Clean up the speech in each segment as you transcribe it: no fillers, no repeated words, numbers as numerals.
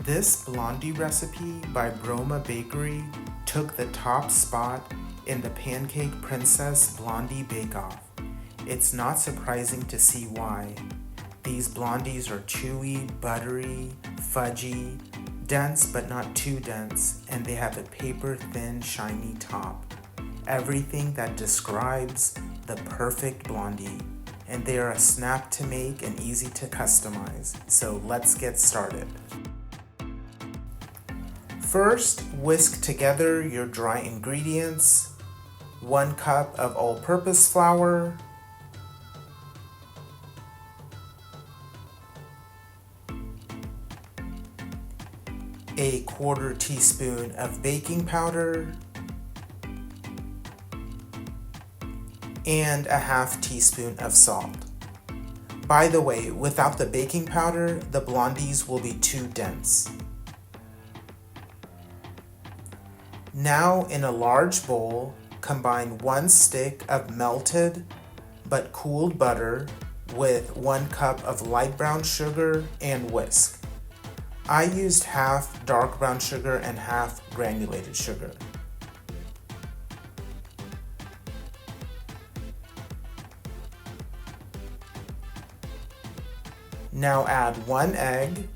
This blondie recipe by Broma Bakery took the top spot in the Pancake Princess Blondie Bake-Off. It's not surprising to see why. These blondies are chewy, buttery, fudgy, dense but not too dense, and they have a paper-thin, shiny top. Everything that describes the perfect blondie. And they are a snap to make and easy to customize. So let's get started. First, whisk together your dry ingredients. 1 cup of all-purpose flour, a 1/4 teaspoon of baking powder, and a 1/2 teaspoon of salt. By the way, without the baking powder, the blondies will be too dense. Now in a large bowl, combine 1 stick of melted but cooled butter with 1 cup of light brown sugar and whisk. I used 1/2 dark brown sugar and 1/2 granulated sugar. Now add 1 egg,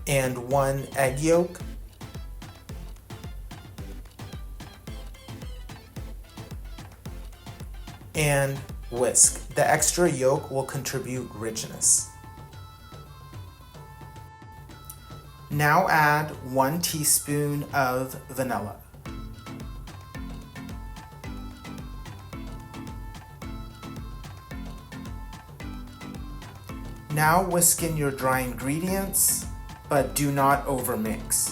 and 1 egg yolk, and whisk. The extra yolk will contribute richness. Now add 1 teaspoon of vanilla. Now whisk in your dry ingredients, but do not overmix.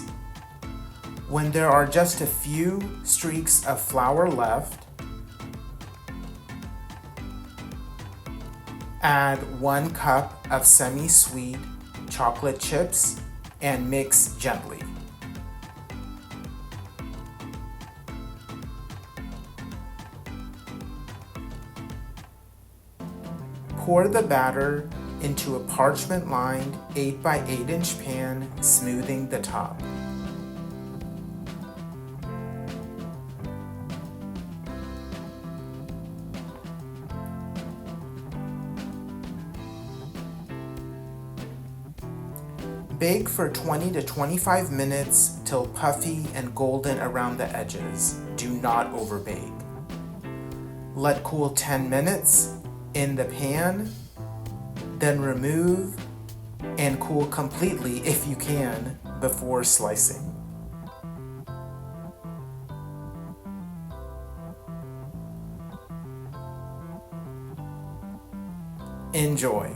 When there are just a few streaks of flour left, add 1 cup of semi-sweet chocolate chips and mix gently. Pour the batter into a parchment-lined 8 by 8 inch pan, smoothing the top. Bake for 20 to 25 minutes till puffy and golden around the edges. Do not overbake. Let cool 10 minutes in the pan, then remove and cool completely if you can before slicing. Enjoy!